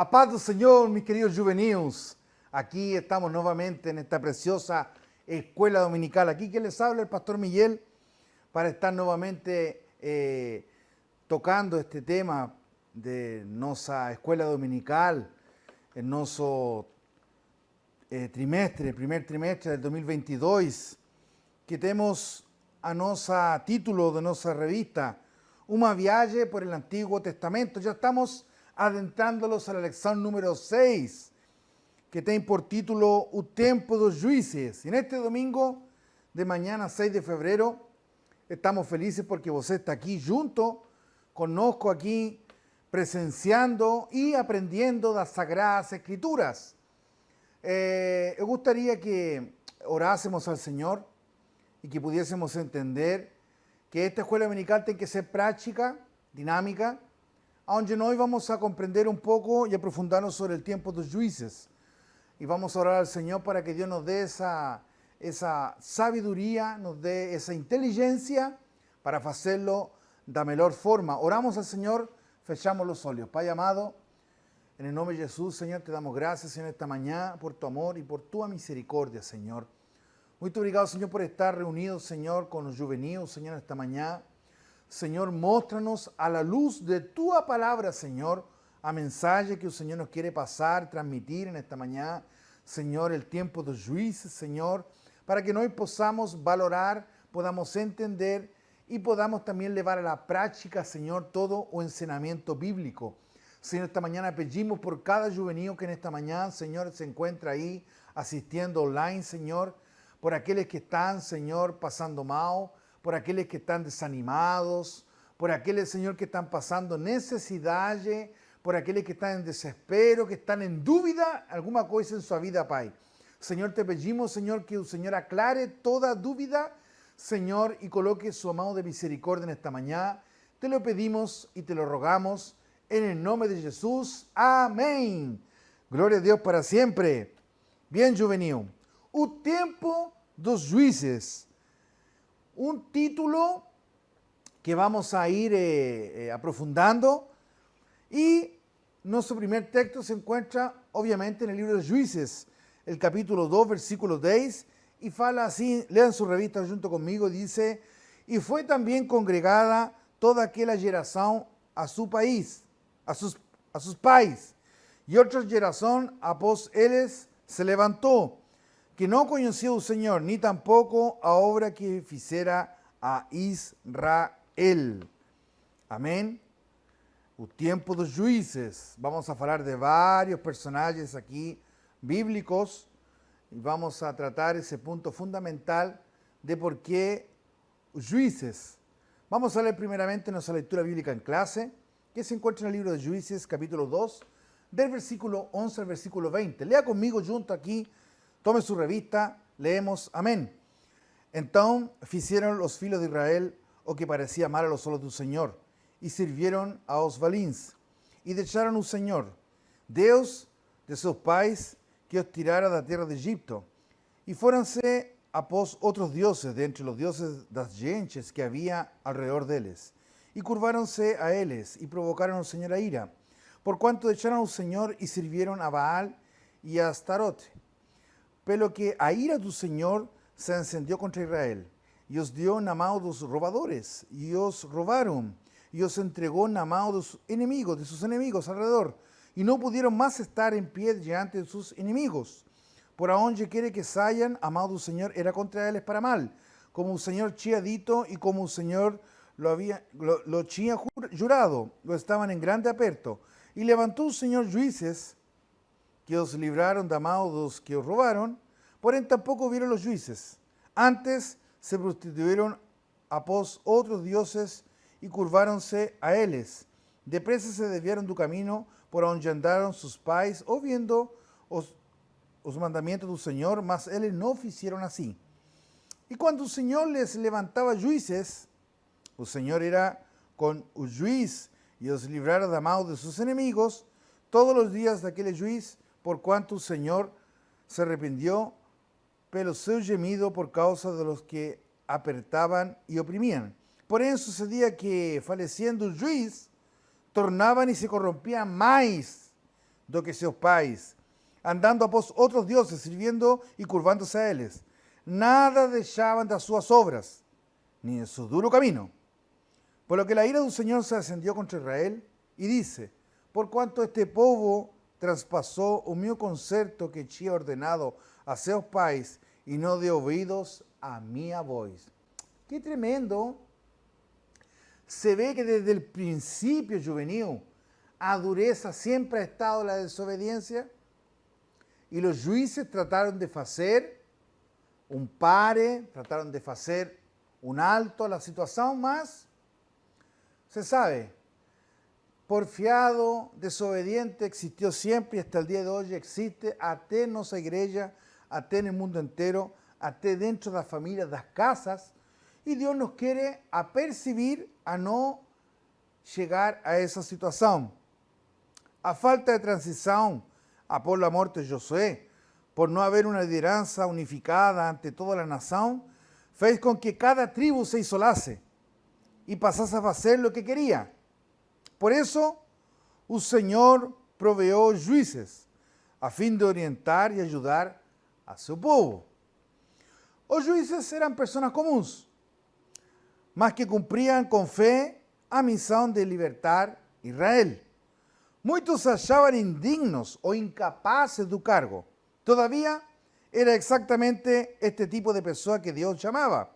A paz do Señor, mis queridos juveniles. Aquí estamos nuevamente en esta preciosa escuela dominical. Aquí que les habla el pastor Miguel para estar nuevamente tocando este tema de nuestra escuela dominical, en nuestro primer trimestre del 2022, que tenemos a nuestro título de nuestra revista, Una viaje por el Antiguo Testamento. Ya estamos adentrándolos a la lección número 6, que tiene por título O Tempo dos Juízes. Y en este domingo de mañana, 6 de febrero, estamos felices porque vos está aquí junto, conozco aquí, presenciando y aprendiendo las Sagradas Escrituras. Me gustaría que orásemos al Señor y que pudiésemos entender que esta escuela dominical tiene que ser práctica, dinámica, onde hoy vamos a comprender un poco y aprofundarnos sobre el tiempo de los jueces. Y vamos a orar al Señor para que Dios nos dé esa sabiduría, nos dé esa inteligencia para hacerlo de la mejor forma. Oramos al Señor, fechamos los olhos. Pai amado, en el nombre de Jesús, Señor, te damos gracias en esta mañana por tu amor y por tu misericordia, Señor. Muy obrigado, Señor, por estar reunidos, Señor, con los juveniles, Señor, esta mañana. Señor, móstranos a la luz de tu palabra, Señor, a mensaje que el Señor nos quiere pasar, transmitir en esta mañana, Señor, el tiempo de los jueces, Señor, para que hoy podamos valorar, podamos entender y podamos también llevar a la práctica, Señor, todo el enseñamiento bíblico. Señor, esta mañana pedimos por cada juvenil que en esta mañana, Señor, se encuentra ahí asistiendo online, Señor, por aquellos que están, Señor, pasando mal, por aquellos que están desanimados, por aquellos, Señor, que están pasando necesidad, por aquellos que están en desespero, que están en dúvida, alguna cosa en su vida, Pai. Señor, te pedimos, Señor, que el Señor aclare toda dúvida, Señor, y coloque su mano de misericordia en esta mañana. Te lo pedimos y te lo rogamos en el nombre de Jesús. Amén. Gloria a Dios para siempre. Bien, juvenil. O Tempo dos Juízes. Un título que vamos a ir aprofundando, y nuestro primer texto se encuentra obviamente en el libro de Juízes, el capítulo 2, versículo 10, y fala así, lean su revista junto conmigo, dice: y fue también congregada toda aquella generación a su país, a sus pais, y otra generación após eles se levantó, que no conocía al Señor, ni tampoco a obra que hiciera a Israel. Amén. O tiempo dos juízes. Vamos a hablar de varios personajes aquí bíblicos y vamos a tratar ese punto fundamental de por qué os juízes. Vamos a leer primeramente nuestra lectura bíblica en clase, que se encuentra en el libro de Juízes, capítulo 2, del versículo 11 al versículo 20. Lea conmigo junto aquí. Tome su revista, leemos, amén. Entonces hicieron los filhos de Israel o que parecía mal a los ojos del Señor, y sirvieron a os valins, y dejaron al Señor, Deus de sus pais, que os tirara da tierra de Egipto, y fuéronse após otros dioses de entre los dioses das gentes que había alrededor de ellos, y curváronse a ellos, y provocaron al Señor a ira, por cuanto dejaron al Señor y sirvieron a Baal y a Astarote. Pelo que a ira do Señor se encendió contra Israel, y os dio na mão dos robadores, y os robaron, y os entregó na mão de sus enemigos alrededor, y no pudieron más estar en pie diante de sus enemigos. Por aonde quiere que saiam, a mão do Señor era contra ellos para mal, como el Señor tinha dito, y como el Señor lo tinha jurado, lo estaban en grande aperto. Y levantó el Señor juízes, que os libraron da mão dos que os robaron, porém tampoco vieron los juízes. Antes se prostituyeron após otros dioses y curváronse a ellos. Depresa se desviaron do camino por onde andaron sus pais, ouvindo os mandamientos do Señor, mas eles não hicieron así. Y cuando el Señor les levantaba juízes, el Señor era con el juiz y os librara da mão de sus enemigos todos los días de aquel juiz, por cuanto el Señor se arrepintió pelo seu gemido por causa de los que apretaban y oprimían. Por eso sucedía que, faleciendo el juiz, tornaban y se corrompían más do que seus pais, andando após outros deuses, sirviendo e curvándose a eles. Nada deixaban das suas obras, ni de su duro camino. Por lo que la ira del Señor se ascendió contra Israel y dice, por cuanto este povo traspasó o meu concerto que tinha ordenado a seus pais y no de ouvidos a minha voz. Qué tremendo. Se ve que desde el principio juvenil, a dureza siempre ha estado la desobediencia y los jueces trataron de hacer un pare, trataron de hacer un alto a la situación, mas se sabe, porfiado, desobediente, existió siempre y hasta el día de hoy existe, até en nuestra iglesia, até en el mundo entero, até dentro de las familias, de las casas, y Dios nos quiere apercibir a no llegar a esa situación. A falta de transición após la muerte de Josué, por no haber una lideranza unificada ante toda la nación, fez con que cada tribu se isolase y pasase a hacer lo que quería. Por eso, el Señor proveó jueces a fin de orientar y ayudar a su pueblo. Los jueces eran personas comunes, mas que cumpriam com fé a missão de libertar Israel. Muitos se achavam indignos ou incapazes do cargo. Todavía era exatamente este tipo de pessoa que Deus chamava.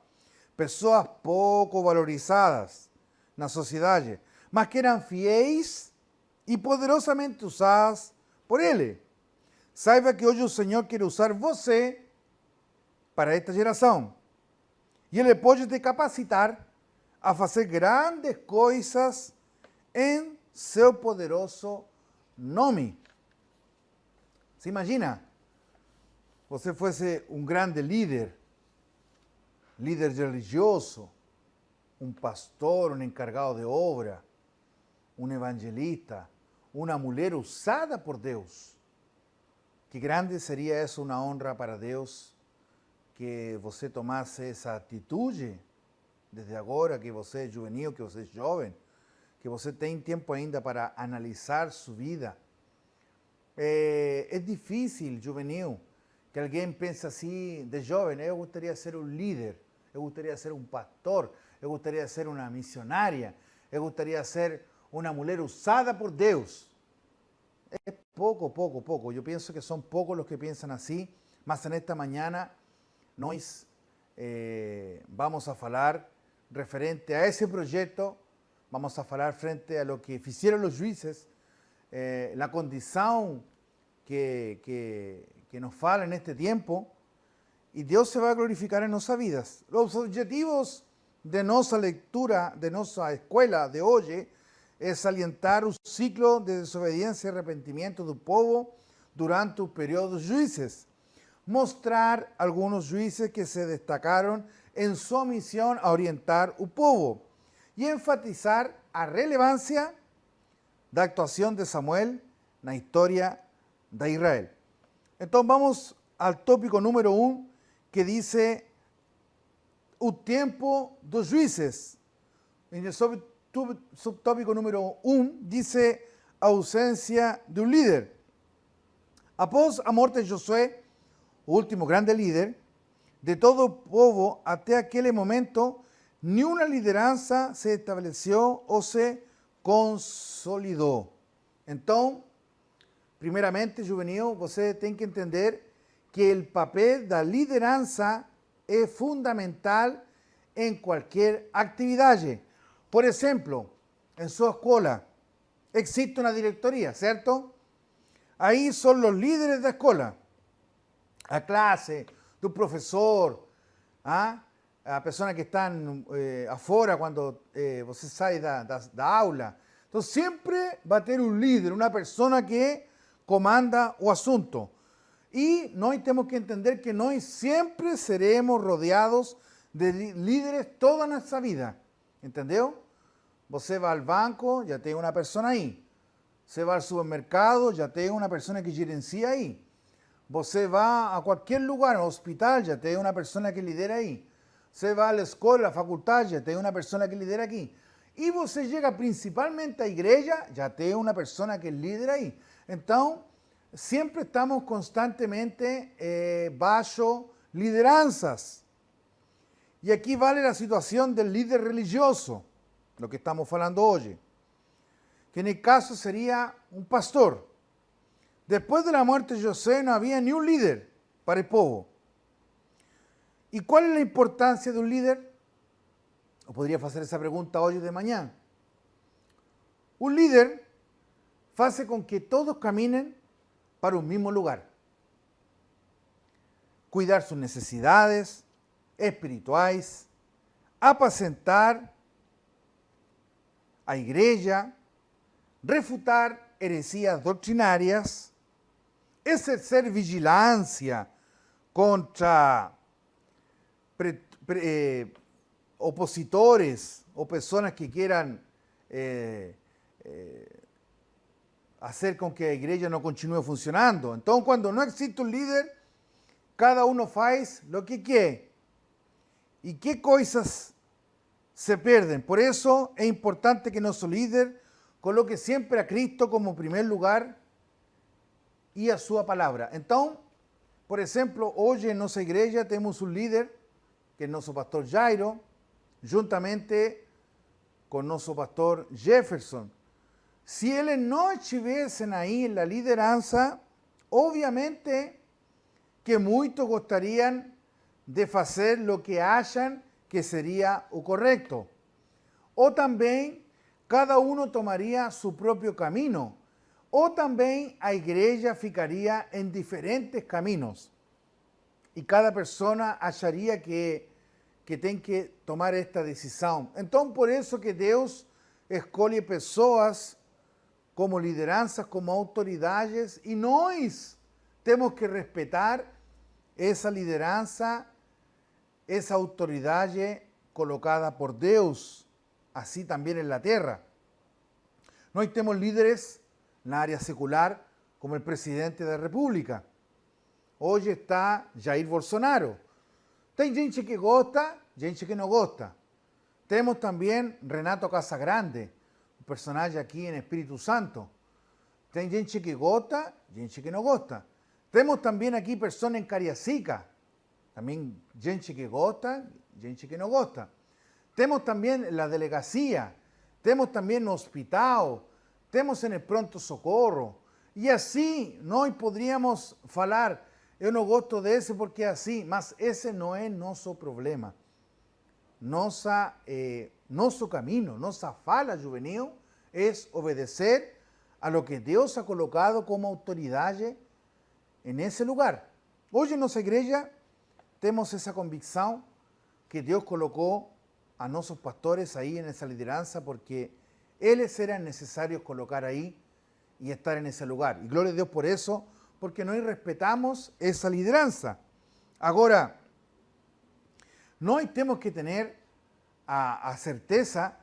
Pessoas pouco valorizadas na sociedade, mas que eram fiéis e poderosamente usadas por Ele. Saiba que hoje o Senhor quer usar você para esta geração. E Ele pode te capacitar a fazer grandes coisas em seu poderoso nome. Se imagina, você fosse um grande líder religioso, um pastor, um encargado de obra, um evangelista, uma mulher usada por Deus. Que grande seria isso, uma honra para Deus, que você tomasse essa atitude desde agora, que você é juvenil, que você é jovem, que você tem tempo ainda para analisar sua vida. É difícil, juvenil, que alguém pense assim, de jovem, eu gostaria de ser um líder, eu gostaria de ser um pastor, eu gostaria de ser uma missionária, eu gostaria de ser uma mulher usada por Deus. É pouco. Eu penso que são poucos os que pensam assim, mas nesta manhã nós vamos a falar referente a ese proyecto, vamos a falar frente a lo que hicieron los jueces, la condición que nos fala en este tiempo, y Dios se va a glorificar en nuestras vidas. Los objetivos de nuestra lectura, de nuestra escuela de hoy, es alientar un ciclo de desobediencia y arrepentimiento del pueblo durante un periodo de jueces. Mostrar algunos jueces que se destacaron en su misión a orientar el pueblo y enfatizar a relevancia da actuación de Samuel en la historia de Israel. Entonces vamos al tópico número 1 que dice el tiempo dos jueces. En el subtópico número 1 dice ausencia de un líder. Após a muerte de Josué, o último grande líder, de todo el pueblo até aquel momento, ni una lideranza se estableció o se consolidó. Entonces, primeramente, juvenil, você tem que entender que el papel da liderança é fundamental en cualquier actividad. Por ejemplo, en su escuela existe una directoría, ¿cierto? Ahí son los líderes de la escuela. A clase, tu profesor, a personas que están afuera cuando você sai da aula. Entonces siempre va a tener un líder, una persona que comanda o asunto. Y nós tenemos que entender que nós siempre seremos rodeados de líderes toda nuestra vida. ¿Entendeu? Você vai al banco, já tem uma pessoa aí. Você vai al supermercado, já tem uma pessoa que gerencia aí. Você vai a qualquer lugar, ao hospital, já tem uma pessoa que lidera aí. Você vai à escola, à faculdade, já tem uma pessoa que lidera aqui. E você chega principalmente à igreja, já tem uma pessoa que lidera aí. Então, sempre estamos constantemente bajo lideranças. E aqui vale a situação do líder religioso, lo que estamos falando hoje, que en el caso sería un pastor. Después de la muerte de José no había ni un líder para el pueblo. ¿Y cuál es la importancia de un líder? O podría hacer esa pregunta hoy o de mañana. Un líder hace con que todos caminen para un mismo lugar. Cuidar sus necesidades espirituales, apacentar a igreja, refutar heresías doctrinarias, exercer vigilância contra opositores o pessoas que quieran hacer con que a igreja no continúe funcionando. Entonces, cuando no existe un líder, cada uno faz lo que quiere. ¿Y qué cosas se pierden? Por eso es importante que nuestro líder coloque siempre a Cristo como primer lugar y a su palabra. Entonces, por ejemplo, hoy en nuestra iglesia tenemos un líder, que es nuestro pastor Jairo, juntamente con nuestro pastor Jefferson. Si ellos no estuviesen ahí en la lideranza, obviamente que muchos gostarían de hacer lo que hayan que sería o correcto. O también cada uno tomaría su propio camino. O también a igreja ficaría en diferentes caminos. Y cada persona acharía que tiene que tomar esta decisión. Entonces, por eso que Dios escolhe pessoas como lideranças, como autoridades, y nós tenemos que respetar esa liderança, esa autoridade colocada por Deus, así también en la tierra. Nós temos líderes en la área secular, como el presidente de la República. Hoy está Jair Bolsonaro. Tem gente que gosta, gente que no gosta. Tenemos también Renato Casagrande, un personaje aquí en Espíritu Santo. Tem gente que gosta, gente que no gosta. Tenemos también aquí personas en Cariacica, también gente que gosta, gente que no gosta. Tenemos también la delegacia, tenemos también no hospital, tenemos en el pronto socorro. Y así nós podríamos falar, eu não gosto desse porque é assim, mas esse não é nosso problema. Nosso caminho, nossa fala juvenil é obedecer a lo que Deus ha colocado como autoridade en ese lugar. Hoy en nuestra iglesia tenemos esa convicción que Dios colocó a nuestros pastores ahí en esa lideranza porque ellos eran necesarios colocar ahí y estar en ese lugar. Y gloria a Dios por eso, porque nosotros respetamos esa lideranza. Ahora, nosotros tenemos que tener a certeza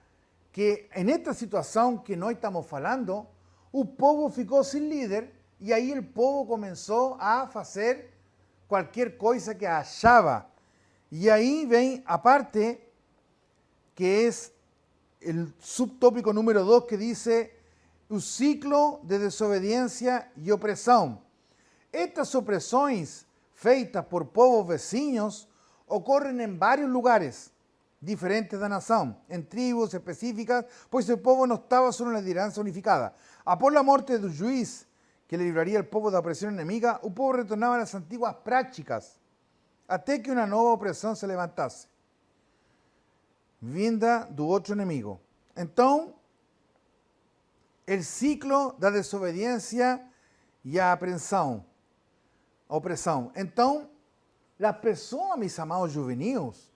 que en esta situación que nosotros estamos hablando, el pueblo ficó sin líder. Y ahí el pueblo comenzó a hacer cualquier cosa que achaba. Y ahí ven, aparte, que es el subtópico número 2 que dice, el ciclo de desobediencia y opresión. Estas opresiones feitas por pueblos vecinos ocurren en varios lugares diferentes de la nación, en tribus específicas, pues el pueblo no estaba solo en la lideranza unificada. A por la muerte del juez que le libraría al pueblo de la opresión enemiga, el pueblo retornaba a las antiguas prácticas, hasta que una nueva opresión se levantase, vinda del otro enemigo. Entonces, el ciclo de desobediencia y opresión. Entonces, las personas, mis amados juveniles,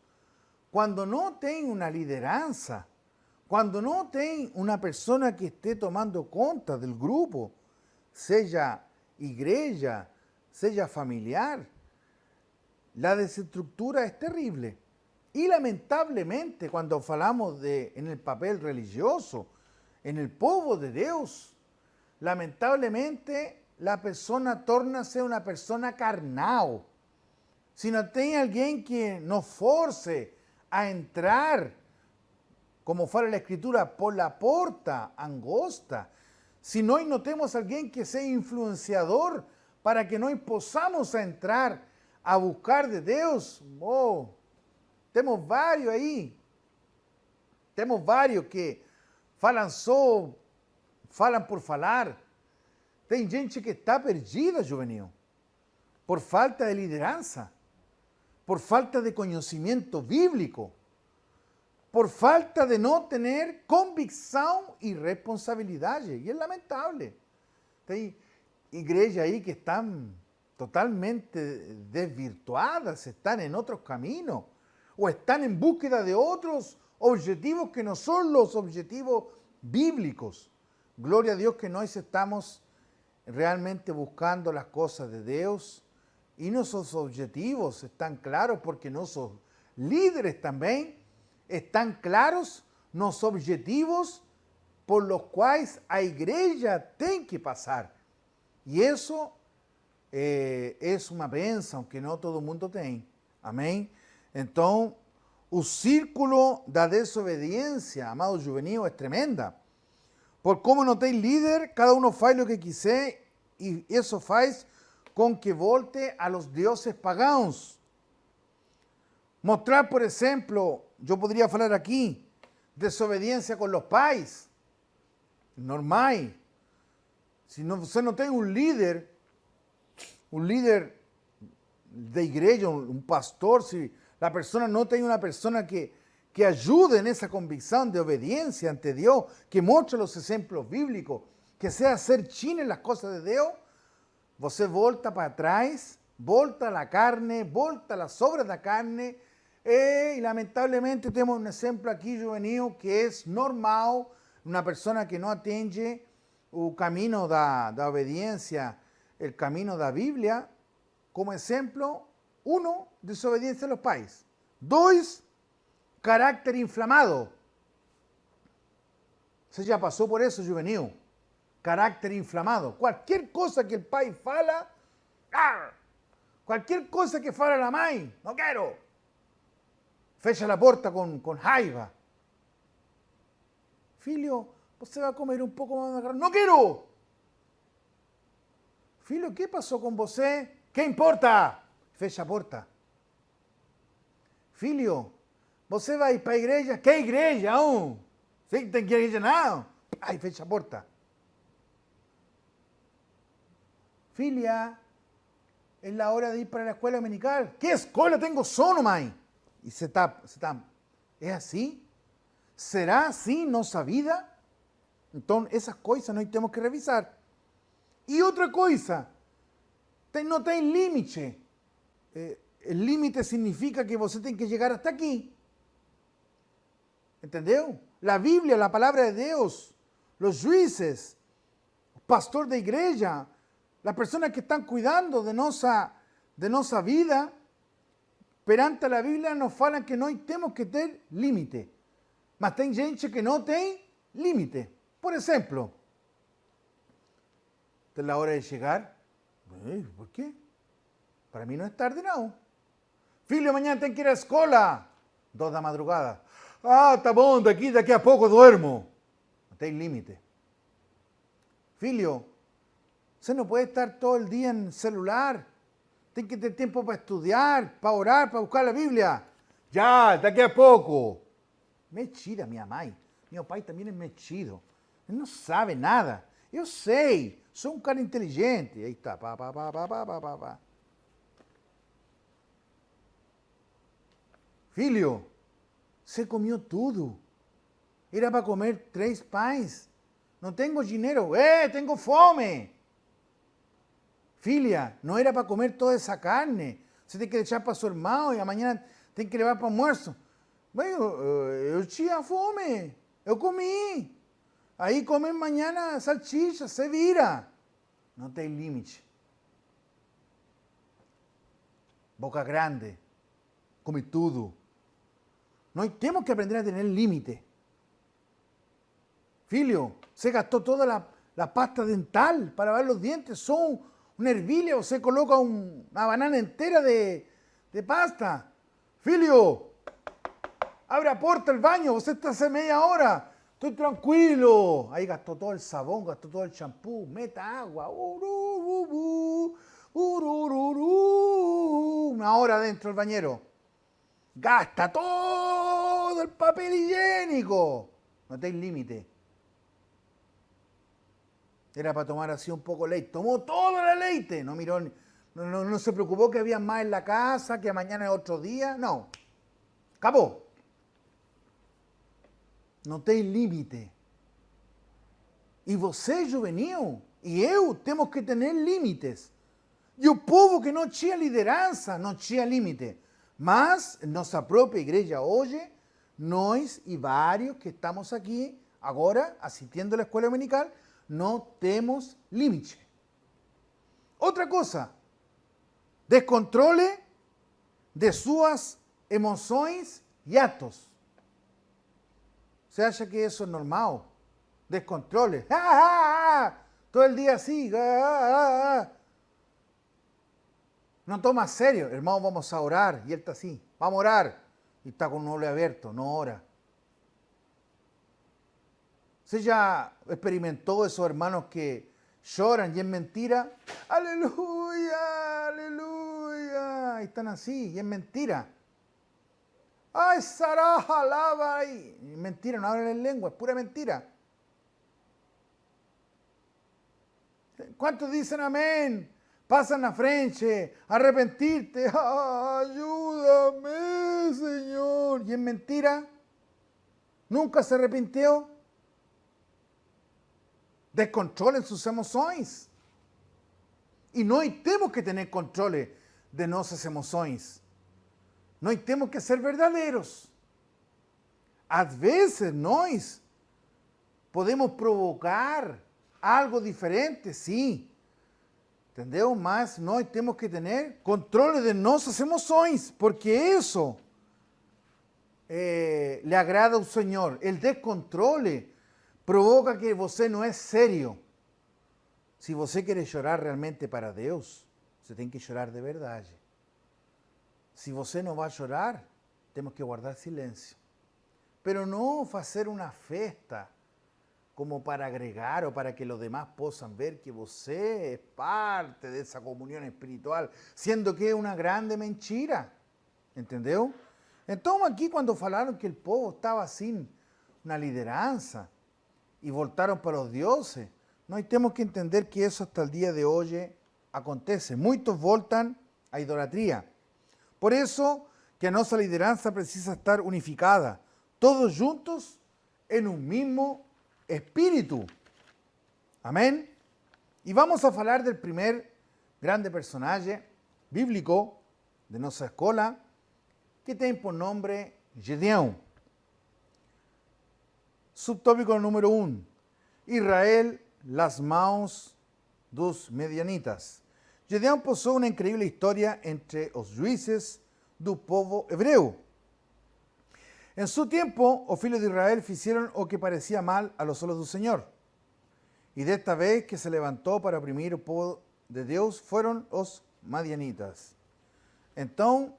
cuando no tienen una lideranza, cuando no tienen una persona que esté tomando cuenta del grupo, sea iglesia, sea familiar, la desestructura es terrible. Y lamentablemente, cuando hablamos en el papel religioso, en el pueblo de Dios, lamentablemente la persona torna a ser una persona carnal. Si no tiene alguien que nos force a entrar, como fala la Escritura, por la puerta angosta, Si nós não temos alguém que seja influenciador para que nós possamos entrar a buscar de Deus, oh, temos vários aí. Temos vários que falam por falar. Tem gente que está perdida, juvenil, por falta de liderança, por falta de conhecimento bíblico, por falta de não ter convicção e responsabilidade. E é lamentável. Tem igrejas aí que estão totalmente desvirtuadas, estão em outros caminhos, ou estão em búsqueda de outros objetivos que não são os objetivos bíblicos. Glória a Deus que nós estamos realmente buscando as coisas de Deus e nossos objetivos estão claros porque nossos líderes também estão claros nos objetivos por los quais a igreja tem que passar. E isso é uma bênção que não todo mundo tem. Amém? Então, o círculo da desobediência, amado juvenil, é tremenda. Por como não tem líder, cada um faz o que quiser e isso faz com que volte a los deuses pagãos. Mostrar, por exemplo, eu poderia falar aqui, desobediência com os pais, normal. Se você não tem um líder de igreja, um pastor, se a pessoa não tem uma pessoa que ajude nessa convicção de obediência ante Deus, que mostre os exemplos bíblicos, que seja certinho nas coisas de Deus, você volta para trás, volta a la carne, volta a las obras da carne, e lamentavelmente temos um exemplo aqui juvenil que é normal, uma pessoa que não atende o caminho da obediência, o caminho da Bíblia, como exemplo, 1, desobediência a los pais. 2, carácter inflamado. Você já passou por isso, juvenil? Carácter inflamado. Qualquer coisa que o pai fala, qualquer coisa que fala a mãe, não quero. Fecha a porta com raiva. Filho, você vai comer um pouco mais de carne? Não quero. Filho, o que passou com você? Que importa? Fecha a porta. Filho, você vai para a igreja? Que igreja? Você tem que ir à igreja? Não. Ai, fecha a porta. Filha, é a hora de ir para a escola dominical. Que escola? Tenho sono, mãe. E você está... É assim? Será assim nossa vida? Então, essas coisas nós temos que revisar. E outra coisa, não tem limite. O limite significa que você tem que chegar até aqui. Entendeu? A Bíblia, a palavra de Deus, os juízes, o pastor da igreja, as pessoas que estão cuidando de nossa vida, perante a Bíblia nos falam que nós temos que ter limite. Mas tem gente que não tem limite. Por exemplo, tem a hora de chegar. ¿Por quê? Para mim não é tarde, não. Filho, amanhã tem que ir à escola. 2 da madrugada. Tá bom, daqui a pouco duermo. Não tem limite. Filho, você não pode estar todo o dia no celular. Tem que ter tempo para estudar, para orar, para buscar a Bíblia. Já, daqui a pouco. Mentira, minha mãe. Meu pai também é metido. Ele não sabe nada. Eu sei. Sou um cara inteligente. Aí está. Filho, você comeu tudo. Era para comer 3 pães. Não tenho dinheiro. Tenho fome. Filha, não era para comer toda essa carne. Você tem que deixar para seu irmão e amanhã tem que levar para o almoço. Mas eu tinha fome. Eu comi. Aí come amanhã salsicha, se vira. Não tem limite. Boca grande. Come tudo. Nós temos que aprender a ter limite. Filho, você gastou toda a pasta dental para lavar os dentes. Só uma ervilha, você coloca uma banana inteira de pasta. Filho, abre a porta del baño, você está hace media hora. estoy tranquilo. Ahí gastó todo el sabón, gastó todo el champú, meta agua. Una hora dentro del bañero. Gasta todo el papel higiénico. No tenéis límite. Era para tomar así un poco de leite. Tomó todo el leite. No miró, no se preocupó que había más en la casa, que mañana es otro día. No. Acabó. No tem limite. E você, juvenil, e eu temos que ter limites. E o povo que não tinha liderança, não tinha limite. Mas, nossa própria igreja hoje, nós e vários que estamos aqui, agora, assistindo à escola dominical, não temos limite. Outra coisa, descontrole de suas emoções e atos. ¿Se acha que eso es normal? Descontrole. ¡Ah, ah, ah! Todo el día así. ¡Ah, ah, ah! No toma serio. Hermano, vamos a orar. Y él está así. Vamos a orar. Y está con un ojo abierto. No ora. ¿Se ya experimentó esos hermanos que lloran y es mentira? ¡Aleluya! ¡Aleluya! Y están así y es mentira. ¡Ay, Saraja, alaba ahí! Mentira, no hablan en lengua, es pura mentira. ¿Cuántos dicen amén? Pasan a frente, arrepentirte. ¡Ah, ayúdame, Señor! ¿Y es mentira? ¿Nunca se arrepintió? Descontrolen sus emociones. Y nós temos que ter controle de nossas emoções. Nós temos que ser verdadeiros. Às vezes nós podemos provocar algo diferente, sim. Entendeu? Mas nós temos que ter controle de nossas emoções, porque isso le agrada ao Senhor. O descontrole provoca que você não é sério. Se você quer chorar realmente para Deus, você tem que chorar de verdade. Se você não vai chorar, temos que guardar silêncio. Pero não fazer uma festa como para agregar ou para que os demás possam ver que você é parte dessa comunhão espiritual, sendo que é uma grande mentira. Entendeu? Então aqui quando falaram que o povo estava sem uma liderança e voltaram para os deuses, nós temos que entender que isso até o dia de hoje acontece. Muitos voltam à idolatria. Por eso que a nossa liderança precisa estar unificada, todos juntos en un mismo espíritu. Amén. Y vamos a falar del primer grande personaje bíblico de nuestra escola, que tem por nombre Gedeón. Subtópico número 1. Israel, las mãos dos medianitas. Gedeón posou uma incrível história entre os juízes do povo hebreu. En su tiempo, os filhos de Israel fizeram o que parecía mal a los ojos do Senhor. Y de esta vez que se levantó para oprimir o povo de Deus fueron os madianitas. Então,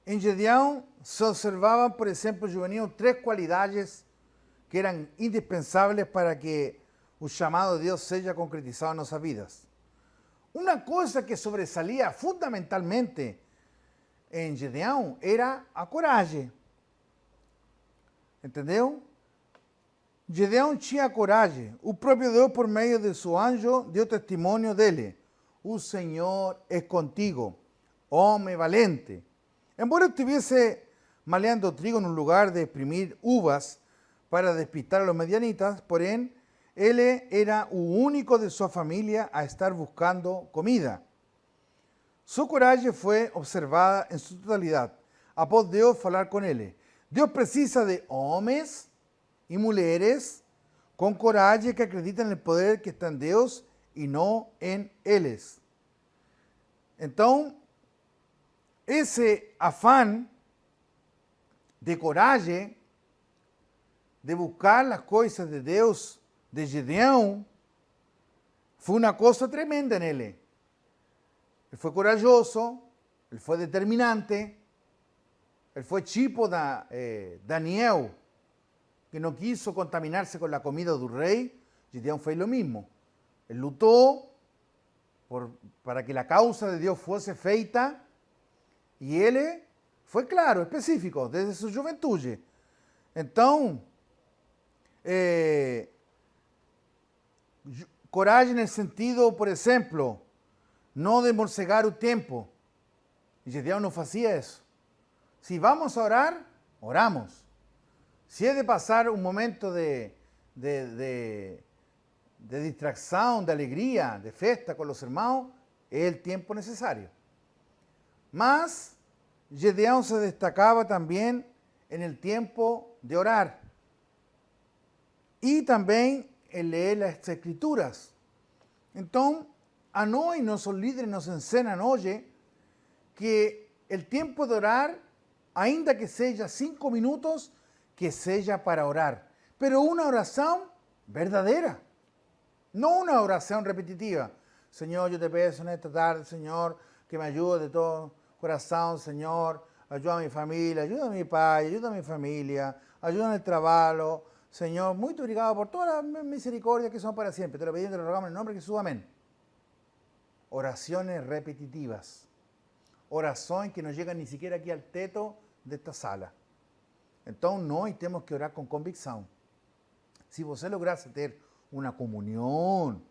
em Gedeón se observaban, por exemplo, juvenil, 3 cualidades que eran indispensables para que o chamado de Deus seja concretizado en nossas vidas. Una cosa que sobresalía fundamentalmente en Gedeón era a coragem. Entendeu? Gedeón tinha coragem. O próprio Deus, por meio de seu anjo, deu testemunho dele. O Senhor é contigo, homem valente. Embora estuviese maleando trigo en un lugar de exprimir uvas para despistar a los medianitas, porém, ele era o único de sua família a estar buscando comida. Su coragem foi observada em sua totalidade, após Deus falar com ele. Deus precisa de homens e mulheres com coragem que acreditam no poder que está em Deus e não em eles. Então, esse afán de coragem, de buscar as coisas de Deus, de Gedeón, fue una cosa tremenda en él. Él fue corajoso, él fue determinante, él fue tipo de Daniel, que no quiso contaminarse con la comida del rey, Gedeón fue lo mismo. Él lutó para que la causa de Dios fuese feita y él fue claro, específico, desde su juventud. Entonces, coragem en el sentido, por ejemplo, no de morcegar el tiempo. Y Gedeón no hacía eso. Si vamos a orar, oramos. Si es de pasar un momento de distracción, de alegría, de fiesta con los hermanos, es el tiempo necesario. Mas Gedeón se destacaba también en el tiempo de orar y también en leer las escrituras. Entonces, a nós, nuestros líderes nos enseñan hoy que el tiempo de orar, ainda que sea 5 minutos, que sea para orar, pero una oración verdadera, no una oración repetitiva. Señor, yo te pido en esta tarde, Señor, que me ayude de todo corazón, Señor, ayuda a mi familia, ayuda a mi padre, ayuda a mi familia, ayuda en el trabajo, Señor, muy obrigado por todas las misericordias que son para siempre. Te lo pedimos y te lo rogamos en el nombre de Jesús, amén. Oraciones repetitivas, oraciones que no llegan ni siquiera aquí al teto de esta sala. Entonces, nós temos que orar com convicção. Se você lograsse ter uma comunhão,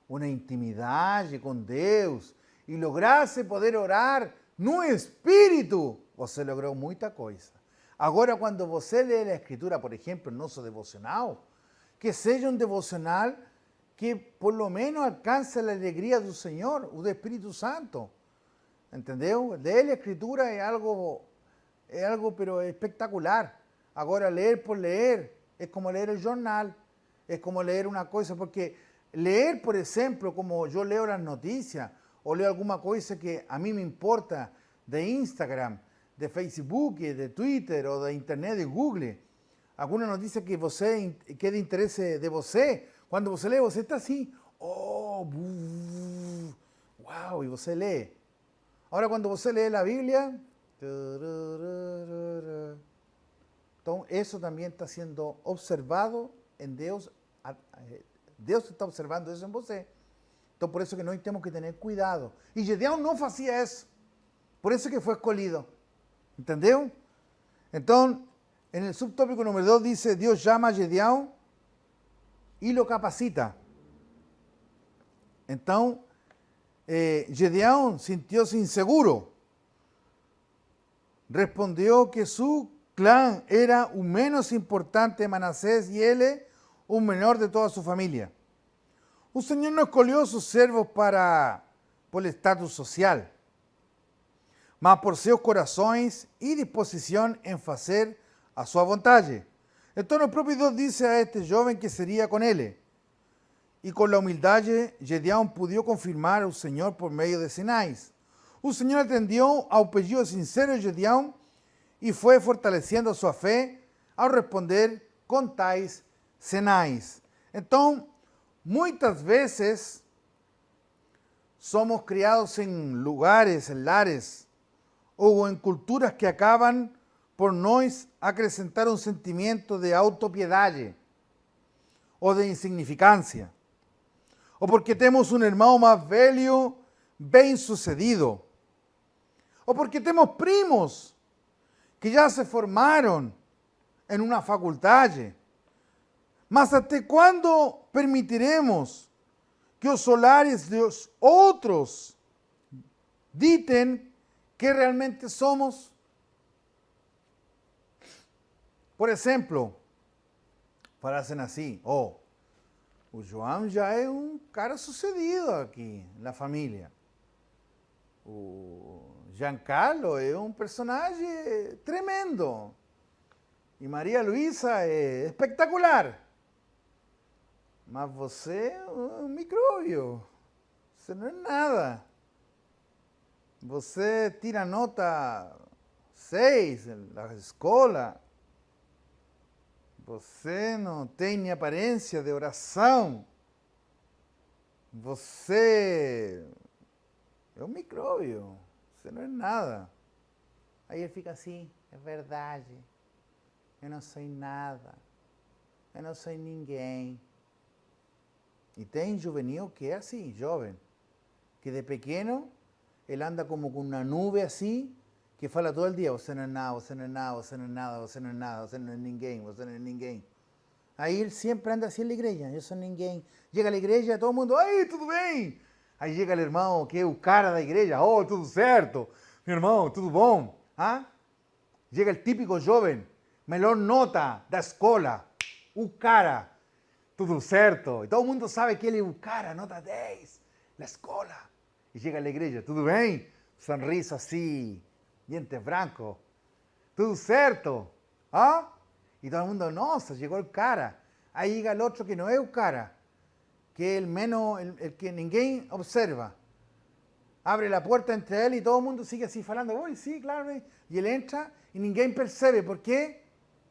uma intimidade com Deus e lograsse poder orar no Espírito, você logrou muita coisa. Agora, quando você lê a Escritura, por exemplo, nosso devocional, que seja um devocional que por lo menos alcance a alegria do Senhor, o do Espírito Santo. Entendeu? Ler a Escritura é algo pero espectacular. Ahora, leer por leer es como leer el jornal, es como leer una cosa, porque leer, por ejemplo, como yo leo las noticias o leo alguna cosa que a mí me importa de Instagram, de Facebook, de Twitter o de Internet, de Google, alguna noticia que que es de interés de você, cuando você lee, você está así, oh, wow, y você lee. Ahora, cuando você lee la Biblia, entonces, eso también está siendo observado en Dios. Dios está observando eso en vos. Entonces, por eso que nosotros tenemos que tener cuidado. Y Gedeón no hacía eso. Por eso que fue escogido. ¿Entendió? Entonces, en el subtópico número 2 dice, Dios llama a Gedeón y lo capacita. Entonces, Gedeón sintióse inseguro. Respondió que su clan era un menos importante de Manasés y él un menor de toda su familia. El Señor no escogió sus servos por el estatus social, mas por seus corazones y disposición en hacer a su voluntad. Entonces el propio Dios dice a este joven que sería con él. Y con la humildad, Gedeón pudo confirmar al Señor por medio de sinais. El Señor atendió al pedido sincero de Gedeón y fue fortaleciendo su fe al responder con tais sinais. Entonces, muchas veces somos criados en lugares, en lares o en culturas que acaban por nos acrescentar un sentimiento de autopiedad o de insignificancia. O porque tenemos un hermano más velho, bien sucedido. O porque tenemos primos que ya se formaron en una facultad. Mas ¿hasta cuándo permitiremos que los solares de los otros diten que realmente somos? Por ejemplo, parecen así, o João já é um cara sucedido aqui na família. O Giancarlo é um personagem tremendo. E Maria Luísa é espetacular. Mas você é um micróbio. Você não é nada. Você tira nota 6 na escola. Você não tem aparência de oração. Você é um micróbio. Você não é nada. Aí ele fica assim, é verdade. Eu não sei nada. eu não sou ninguém. E tem juvenil que é assim, jovem, que de pequeno ele anda como com uma nuvem assim, que fala todo el día, você não é nada, você não é nada, você não é nada, você não é nada, você não é ninguém, você não é ninguém. Aí ele sempre anda assim na igreja, eu sou ninguém. Chega à igreja, todo mundo, oi, tudo bem? Aí chega o irmão, que é o cara da igreja, oh, tudo certo, meu irmão, tudo bom? ¿Ah? Chega o típico jovem, melhor nota da escola, o cara, tudo certo. E todo mundo sabe que ele é o cara, nota 10, na escola. E chega à igreja, tudo bem? Sorriso assim, dientes brancos, tudo certo? ¿Ah? Y todo el mundo, nossa, llegó el cara. Ahí llega el otro que no es el cara, que es el menos, el que ninguém observa. Abre la puerta entre él y todo el mundo sigue así falando, uy, sí, claro. Y él entra y ninguém percibe. ¿Por qué?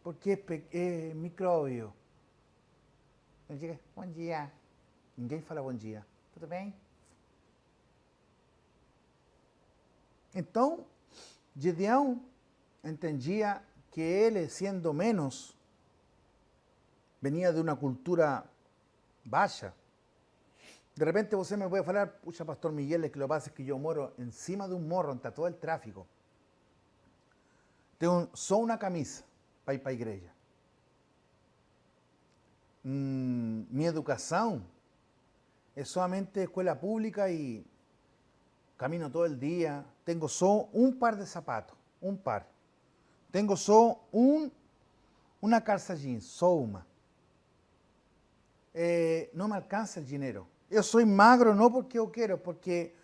Porque es microbio. Él llega, buen día. Ninguém fala bom dia. Tudo bem? Então, Gedeão entendia que ele, sendo menos, venía de una cultura baja. De repente você me puede falar, pucha, Pastor Miguel, es que lo que pasa es que yo moro encima de un morro donde está todo el tráfico. Tengo só una camisa para ir para a igreja. Mi educación es solamente escuela pública y camino todo el día. Tengo só un par de zapatos, un par. Tengo só una calza jeans, só uma. No me alcanza el dinero. Yo soy magro no porque yo quiero, porque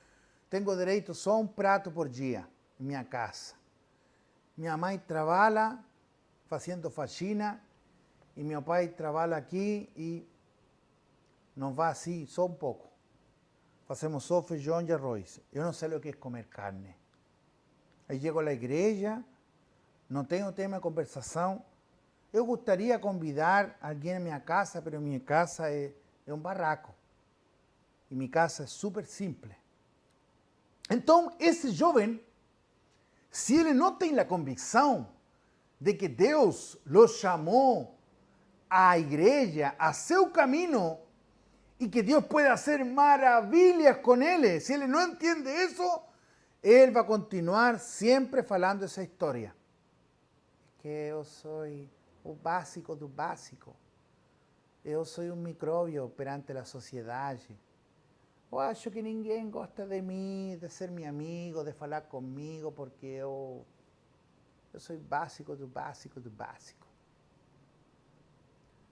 tengo derecho só a un prato por día en mi casa. Mi mamá trabaja haciendo faxina y mi papá trabaja aquí y nos va así, só un poco. Hacemos só feijão y arroz. Yo no sé lo que es comer carne. Ahí llego a la igreja, no tengo tema de conversación. Eu gostaria de convidar alguém a minha casa, mas minha casa é um barraco. E minha casa é super simples. Então, esse jovem, se ele não tem a convicção de que Deus o chamou à igreja, a seu caminho, e que Deus pode fazer maravilhas com ele, se ele não entende isso, ele vai continuar sempre falando essa história. Que eu sou o básico do básico. Eu sou um micróbio perante a sociedade. Eu acho que ninguém gosta de mim, de ser meu amigo, de falar comigo, porque eu sou básico do básico do básico.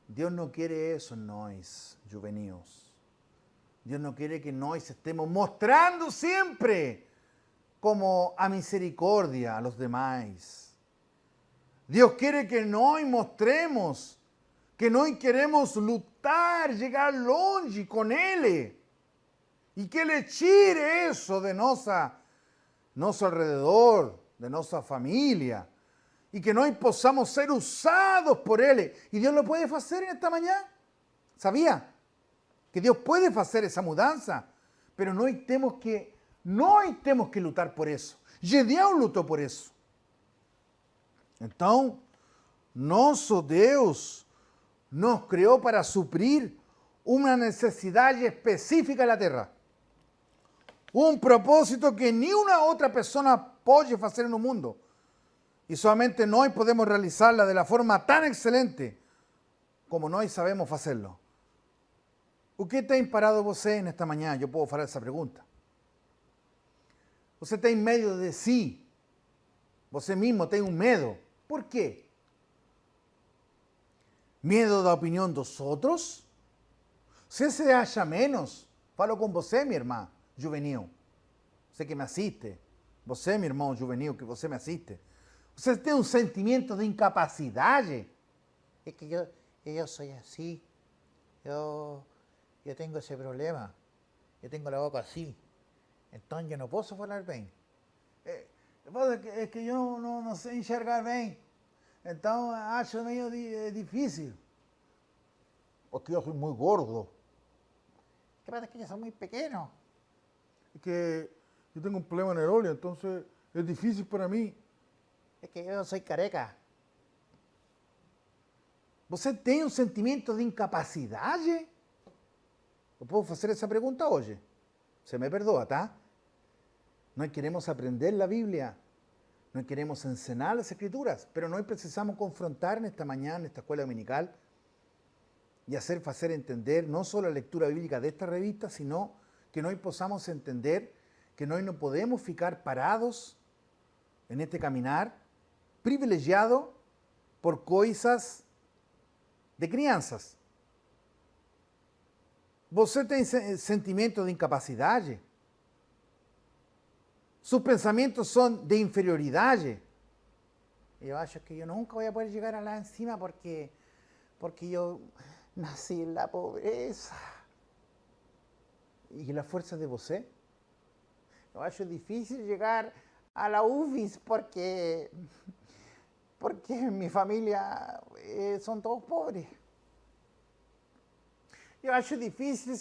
Deus não quer isso em nós, juvenis. Deus não quer que nós estemos mostrando sempre como a misericórdia a los demás. Deus quer que nós mostremos que nós queremos lutar, chegar longe com Ele. E que Ele tire isso de nosso alrededor, de nossa família. E que nós possamos ser usados por Ele. E Deus lo pode fazer esta manhã. ¿Sabía? Que Deus pode fazer essa mudança. Pero nós temos que lutar por isso. Gedeão lutou por isso. Então, nosso Deus nos criou para suprir uma necessidade específica na terra. Um propósito que nenhuma outra pessoa pode fazer no mundo. E somente nós podemos realizá-la de la forma tão excelente como nós sabemos fazê-lo. O que tem parado você nesta manhã? Eu posso fazer essa pergunta. Você tem medo de si. Você mesmo tem medo. Por quê? Medo da opinião dos outros? Você se acha menos? Falo com você, minha irmã juvenil. Você que me assiste. Você, meu irmão juvenil, que você me assiste. Você tem um sentimento de incapacidade? É que eu sou assim. Eu tenho esse problema. Eu tenho a boca assim. Então eu não posso falar bem. É que eu não sei enxergar bem. Então acho meio difícil. Porque eu sou muito gordo. Que pasa que eu sou muito pequeno. É que eu tenho um problema no olho, então é difícil para mim. É que eu sou careca. Você tem um sentimento de incapacidade? Eu posso fazer essa pergunta hoje. Você me perdoa, tá? Nós queremos aprender a Bíblia. Nós queremos ensinar as Escrituras. Pero nós precisamos confrontar nesta manhã, nesta escola dominical, y hacer entender no solo la lectura bíblica de esta revista, sino que nós possamos entender que nós não podemos ficar parados en este caminar, privilegiado por coisas de crianças. Você tem sentimento de incapacidade? Seus pensamentos são de inferioridade? Eu acho que eu nunca vou poder chegar lá em cima porque eu nasci en la pobreza. ¿Y la fuerza de você? Eu acho difícil llegar a la UFIS porque mi familia son todos pobres. Yo acho difícil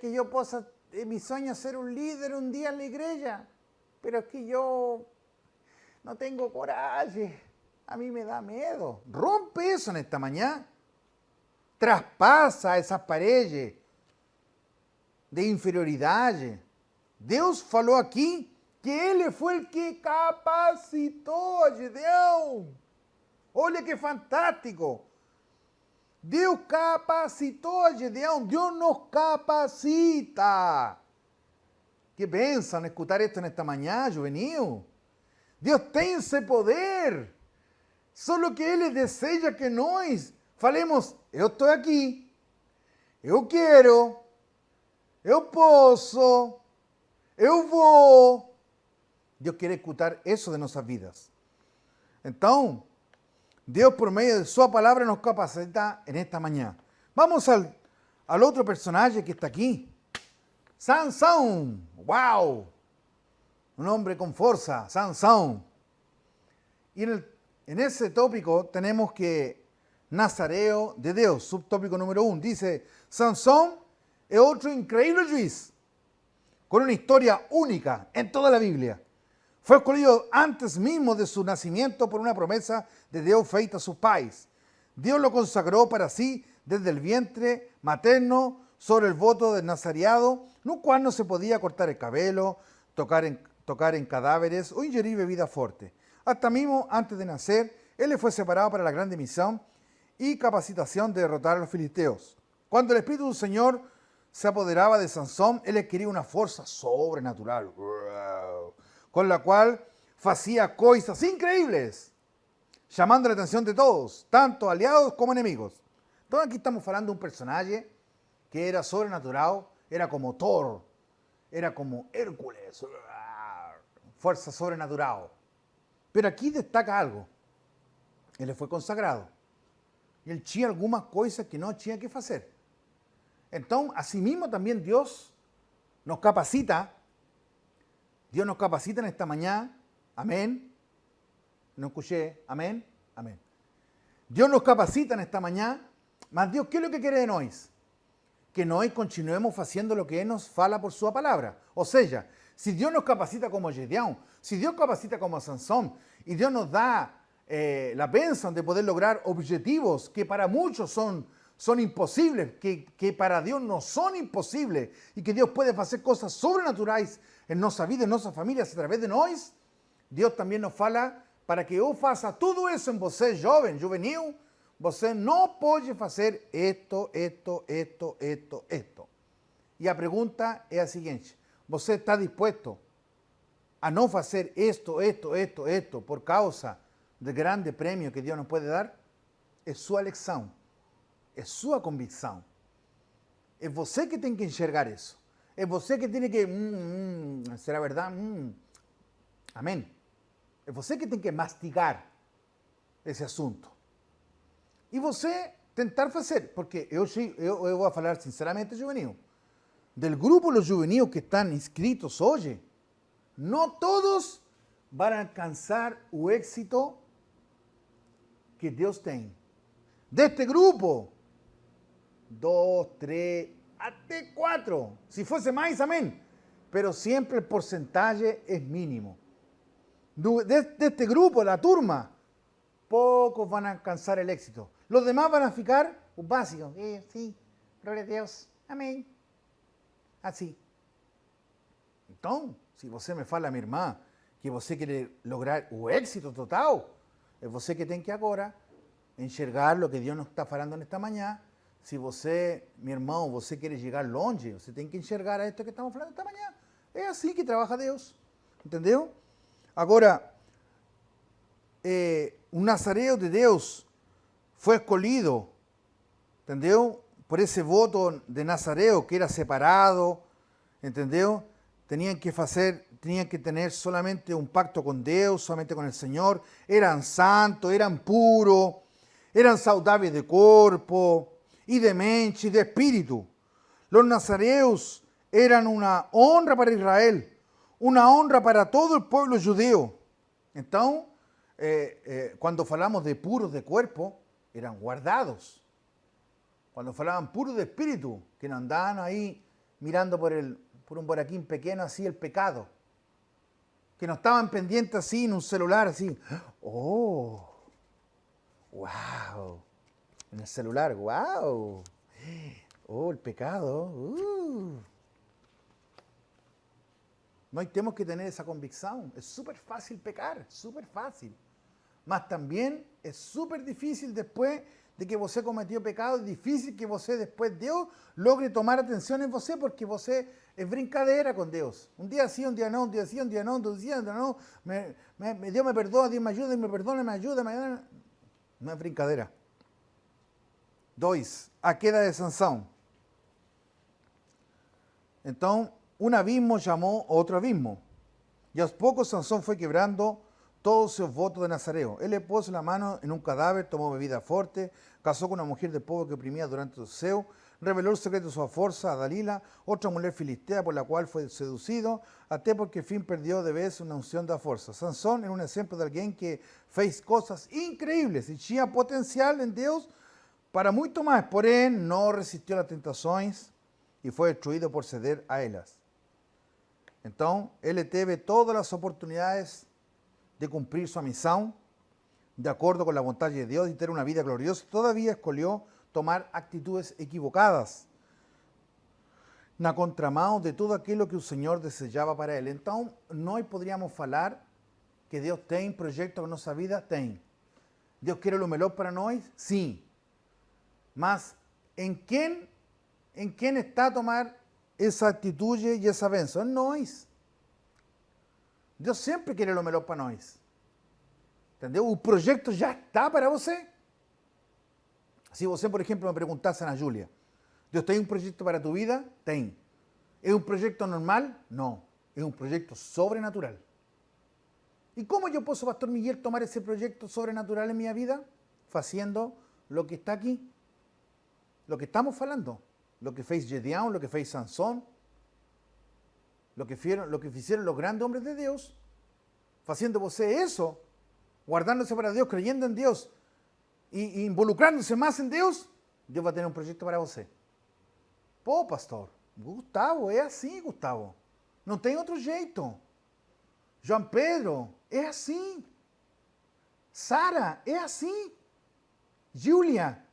que yo possa, mi sueño es ser un líder un día en la iglesia, pero es que yo no tengo coraje, a mí me da miedo. Rompe eso en esta mañana. Traspassa essas paredes de inferioridade. Deus falou aqui que Ele foi o que capacitou a Gedeão. Olha que fantástico. Deus capacitou a Gedeão. Deus nos capacita. Que bênção escutar isto nesta manhã, juvenil. Deus tem esse poder. Só que Ele deseja que nós falemos, eu estou aqui, eu quero, eu posso, eu vou. Deus quer escutar isso de nossas vidas. Então, Deus, por meio de sua palavra, nos capacita en esta manhã. Vamos al outro personagem que está aqui. Sansão. ¡Wow! Un hombre con fuerza, Sansão. Y en ese tópico tenemos que Nazareo de Deus, subtópico número 1. Dice, Sansón es otro increíble juiz, con una historia única en toda la Biblia. Fue escogido antes mismo de su nacimiento por una promesa de Dios feita a sus pais. Dios lo consagró para sí desde el vientre materno sobre el voto del nazareado, no cual no se podía cortar el cabello, tocar en cadáveres o ingerir bebida fuerte. Hasta mismo antes de nacer, él le fue separado para la grande misión y capacitación de derrotar a los filisteos. Cuando el Espíritu del Señor se apoderaba de Sansón, él adquiría una fuerza sobrenatural, con la cual hacía cosas increíbles, llamando la atención de todos, tanto aliados como enemigos. Entonces aquí estamos hablando de un personaje que era sobrenatural, era como Thor, era como Hércules, fuerza sobrenatural. Pero aquí destaca algo, él fue consagrado. Y él tinha algumas coisas que não tinha que fazer. Então, asimismo, também Deus nos capacita. Deus nos capacita nesta manhã. Amém. Não escuché. Amém. Amém. Deus nos capacita nesta manhã. Mas Deus, que é o que quer de nós? Que nós continuemos fazendo o que Ele nos fala por sua palavra. Ou seja, se Deus nos capacita como Gedeão, se Deus capacita como Sansón, e Deus nos dá la bênção de poder lograr objetivos que para muchos son imposibles, que para Dios no son imposibles, y que Dios puede hacer cosas sobrenaturales en nuestra vida, en nuestras familias, a través de nós, Deus também nos fala para que eu faça tudo isso em você, jovem, juvenil. Você não pode fazer esto. E a pergunta é a seguinte: você está disposto a não fazer esto por causa del grande premio que Dios nos puede dar? Es su elección, es su convicción. Es você que tiene que enxergar eso. Es você que tiene que, ¿será verdad? Amén. Es você que tiene que mastigar ese asunto. Y você tentar hacer, porque yo voy a hablar sinceramente, juvenil, del grupo de los juveniles que están inscritos hoy, no todos van a alcanzar el éxito que Deus tem. Deste grupo, 2, 3, até 4. Si fuese mais, amén. Pero siempre el porcentaje es mínimo. De este grupo, la turma, pocos van a alcanzar el éxito. Los demás van a ficar os básicos. Sí, gloria a Deus, amém. Assim. Então, se você me fala, minha irmã, que você quer lograr o êxito total, é você que tem que agora enxergar o que Deus nos está falando nesta manhã. Se você, meu irmão, você quer chegar longe, você tem que enxergar isto que estamos falando esta manhã. É assim que trabalha Deus. Entendeu? Agora, um nazareo de Deus foi escolhido, entendeu? Por esse voto de nazareo que era separado, entendeu? Tenían que tener solamente un pacto con Dios, solamente con el Señor. Eran santos, eran puros, eran saudables de cuerpo y de mente y de espíritu. Los nazareos eran una honra para Israel, una honra para todo el pueblo judío. Entonces, cuando hablamos de puros de cuerpo, eran guardados. Cuando hablaban puros de espíritu, que no andaban ahí mirando por un boraquín pequeño así el pecado. Que no estaban pendientes así en un celular así. ¡Oh! ¡Wow! En el celular, ¡wow! ¡Oh, el pecado! No tenemos que tener esa convicción. Es súper fácil pecar, súper fácil. Mas también es súper difícil después de que você cometió pecado, es difícil que você después Dios logre tomar atención en você, porque você es brincadeira con Dios. Un día sí, un día no, un día sí, un día no, un día no. Dios me perdona, Dios me ayuda, me perdona, me ayuda, me ayuda. No es brincadeira. 2. A queda de Sansão. Entonces, un abismo llamó a otro abismo. Y a poco Sansón fue quebrando todos sus votos de nazareo. Él le puso la mano en un cadáver, tomó bebida fuerte, casó con una mujer de pueblo que oprimía durante su deseo, reveló el secreto de su fuerza a Dalila, otra mujer filistea por la cual fue seducido, até porque fin perdió de vez una unción de fuerza. Sansón era un ejemplo de alguien que fez cosas increíbles y tenía potencial en Dios para mucho más. Porém, no resistió las tentaciones y fue destruido por ceder a ellas. Entonces, él tuvo todas las oportunidades de cumplir su misión de acuerdo con la voluntad de Dios y tener una vida gloriosa. Todavía escogió tomar actitudes equivocadas na contramão de todo aquilo que o Senhor desejava para ele. Então, nós poderíamos falar que Deus tem projeto na nossa vida? Tem. Deus quer o melhor para nós? Sim. Mas em quem está a tomar essa atitude e essa bênção? Em nós. Deus sempre quer o melhor para nós. Entendeu? O projeto já está para você. Se você, por exemplo, me perguntasse a Júlia, Deus tem um projeto para tu vida? Tem. É um projeto normal? Não. É um projeto sobrenatural. E como eu posso, Pastor Miguel, tomar esse projeto sobrenatural em minha vida? Fazendo lo que está aqui. Lo que estamos falando. Lo que fez Gedeão, lo que fez Sansón, lo que hicieron los grandes hombres de Dios, haciendo você eso, guardándose para Dios, creyendo en Dios y involucrándose más en Dios, Dios va a tener un proyecto para você. Pô, pastor, Gustavo, é assim, Gustavo. Não tem outro jeito. João Pedro, é assim. Sara, é assim. Júlia,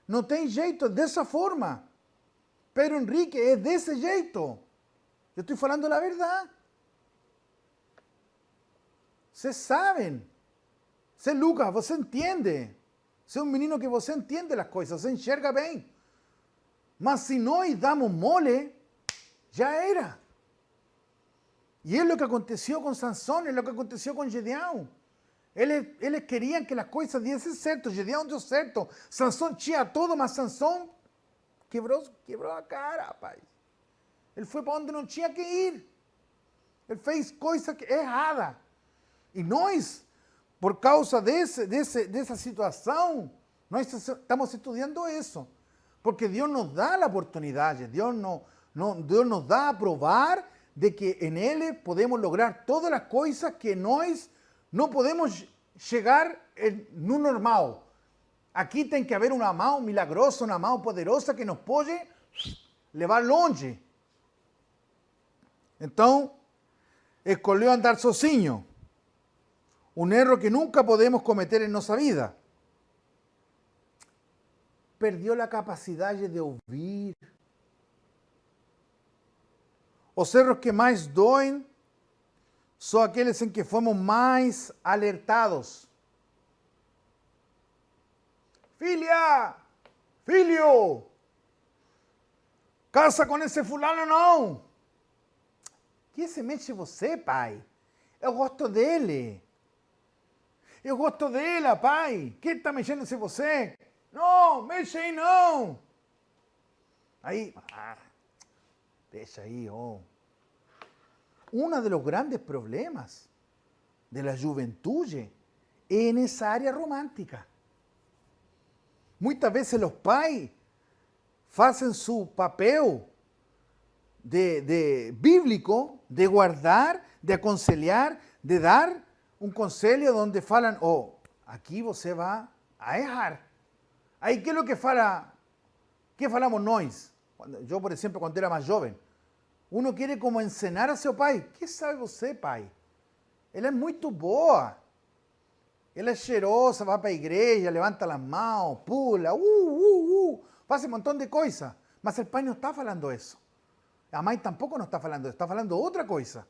não tem jeito, é dessa forma. Pedro Henrique, é desse jeito. Eu estou falando a verdade. Vocês sabem. Você, Lucas, você entende. Você é um menino que você entende as coisas, você enxerga bem. Mas se nós damos mole, já era. E é o que aconteceu com Sansón, é o que aconteceu com Gedeão. Eles queriam que as coisas diessem certo. Gedeão deu certo. Sansón tinha todo, mas Sansón quebrou a cara, rapaz. Ele foi para onde não tinha que ir. Ele fez coisa errada. E nós, por causa dessa situação, nós estamos estudando isso. Porque Deus nos dá a oportunidade, Deus nos dá a provar de que em Ele podemos lograr todas as coisas que nós não podemos chegar no normal. Aqui tem que haver uma mão milagrosa, uma mão poderosa que nos pode levar longe. Então, escolheu andar sozinho. Um erro que nunca podemos cometer em nossa vida. perdió la capacidad de ouvir. Os erros que mais doem são aqueles em que fomos mais alertados. Filha, filho, casa com esse fulano não. Que se mexe você, pai? Eu gosto dele. Eu gosto dela, pai. Quem está mexendo-se você? Não, mexe aí não. Aí, deixa aí, oh. Uno de los grandes problemas de la juventud es en esa área romántica. Muitas vezes os pais fazem su papel de bíblico, de guardar, de aconselhar, de dar um conselho onde falam, oh, aqui você vai a errar. Aí, que é o que fala? Que falamos nós? Eu, por exemplo, quando era mais jovem, uno quer como ensinar a seu pai. Que sabe você, pai? Ela é muito boa. Ela é cheirosa, vai para a igreja, levanta as mãos, pula, faz um montão de coisa. Mas o pai não está falando isso. A mãe tampouco não está falando isso. Está falando outra coisa.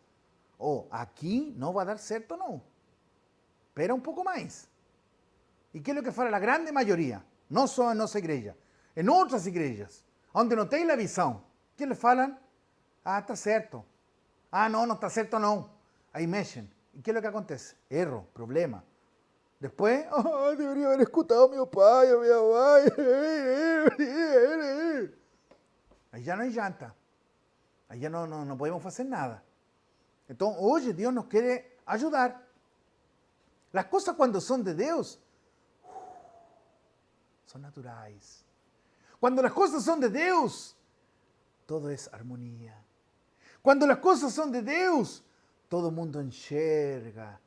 Oh, aqui não vai dar certo, não. Espera um pouco mais. E que é o que fala a grande maioria? Não só em nossa igreja. Em outras igrejas, onde não tem a visão. Que eles falam? Ah, está certo. Ah, não está certo não. Aí mexem. E que é o que acontece? Erro, problema. Depois, deveria haber escutado a meu pai, a minha mãe. Aí já não é janta. Aí já não podemos fazer nada. Então, hoje Deus nos quer ajudar. As coisas quando são de Deus, são naturais. Quando as coisas são de Deus, todo é harmonia. Quando as coisas são de Deus, todo mundo enxerga,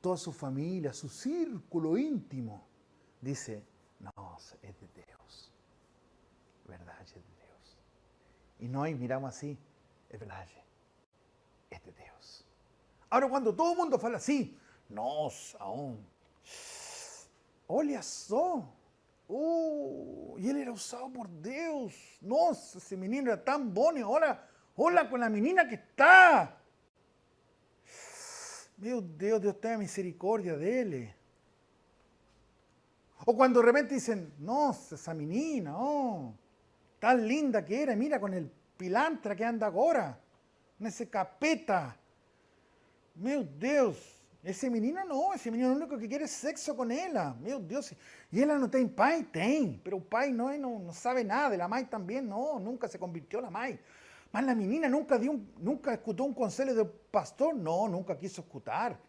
toda sua família, seu círculo íntimo, diz, nossa, é de Deus. Verdade, é de Deus. E nós miramos assim, é verdade, é de Deus. Agora, quando todo mundo fala assim, nossa, olha só, e ele era usado por Deus. Nossa, esse menino era tão bom, olha com a menina que está. Meu Deus, Deus tenha misericórdia dele. Ou quando de repente dizem, nossa, essa menina, tan linda que era, mira com o pilantra que anda agora, nesse capeta. Meu Deus, esse menino não, esse menino o único que quer é sexo com ela. Meu Deus, e ela não tem pai? Tem, mas o pai não sabe nada, a mãe também não, nunca se convirtió a mãe. Mas a menina nunca escutou um conselho do pastor? Não, nunca quis escutar.